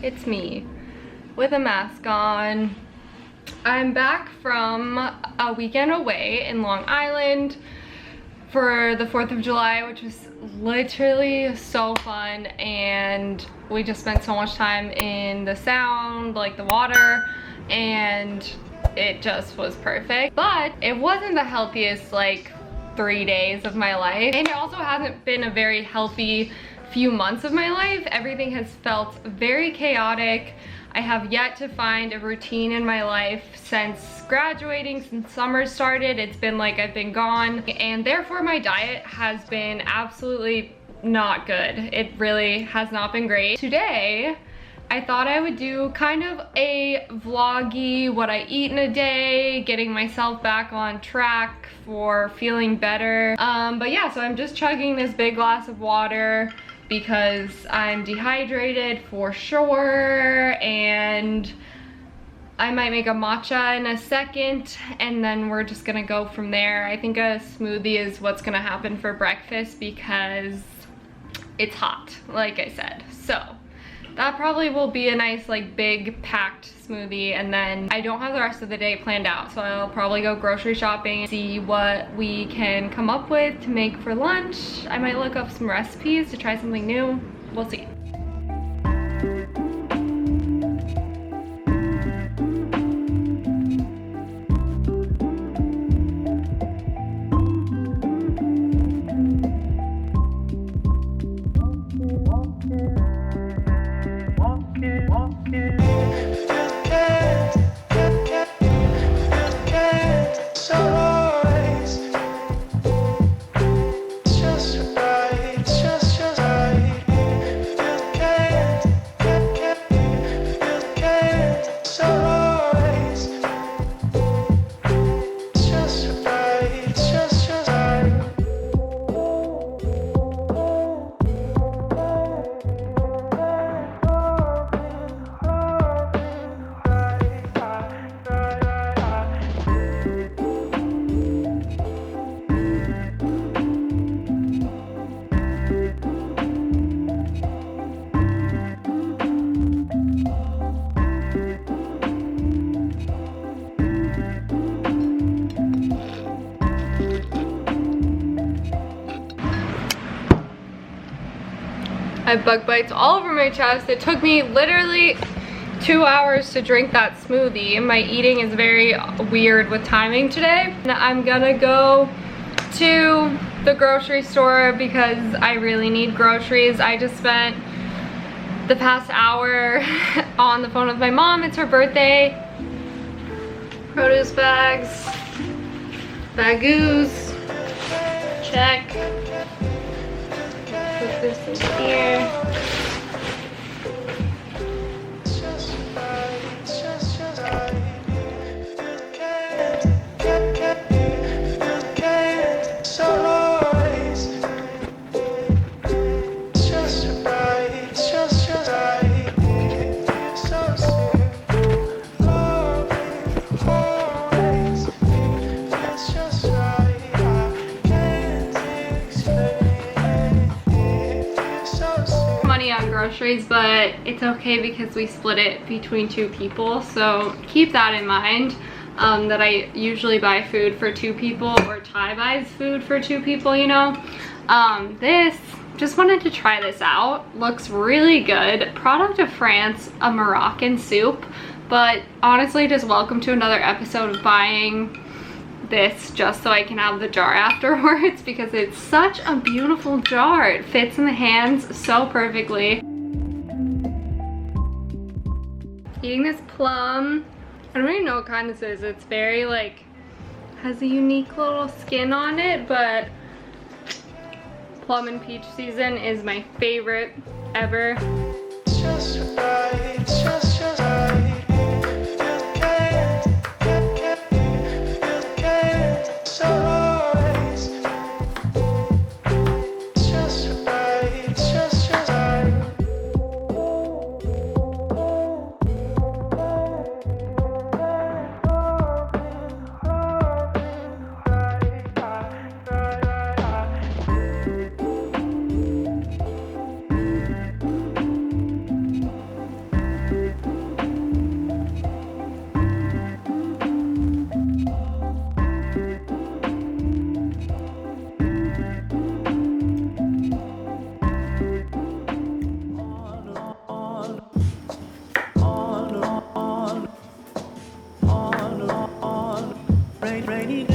It's me with a mask on. I'm back from a weekend away in Long Island for the 4th of July, which was literally so fun, and we just spent so much time in the sound, like the water, and it just was perfect. But it wasn't the healthiest like 3 days of my life, and it also hasn't been a very healthy few months of my life. Everything has felt very chaotic. I have yet to find a routine in my life since graduating, since summer started. It's been like I've been gone, and therefore my diet has been absolutely not good. It really has not been great. Today, I thought I would do kind of a vloggy, what I eat in a day, getting myself back on track for feeling better. But yeah, so I'm just chugging this big glass of water because I'm dehydrated for sure, and I might make a matcha in a second, and then we're just gonna go from there. I think a smoothie is what's gonna happen for breakfast because it's hot, like I said. So that probably will be a nice like big packed smoothie, and then I don't have the rest of the day planned out, so I'll probably go grocery shopping, see what we can come up with to make for lunch. I might look up some recipes to try something new. We'll see. I have bug bites all over my chest. It took me literally 2 hours to drink that smoothie. My eating is very weird with timing today. I'm gonna go to the grocery store because I really need groceries. I just spent the past hour on the phone with my mom. It's her birthday. Produce bags, bagoos, check. Put this in here. On groceries, but it's okay because we split it between 2 people, so keep that in mind, that I usually buy food for 2 people, or Ty buys food for 2 people, you know. This, just wanted to try this out. Looks really good. Product of France, a Moroccan soup. But honestly, just welcome to another episode of buying this just so I can have the jar afterwards, because it's such a beautiful jar. It fits in the hands so perfectly. Eating this plum. I don't even know what kind this is. It's very like, has a unique little skin on it, but plum and peach season is my favorite ever. It's just right, it's just right. Rainy day.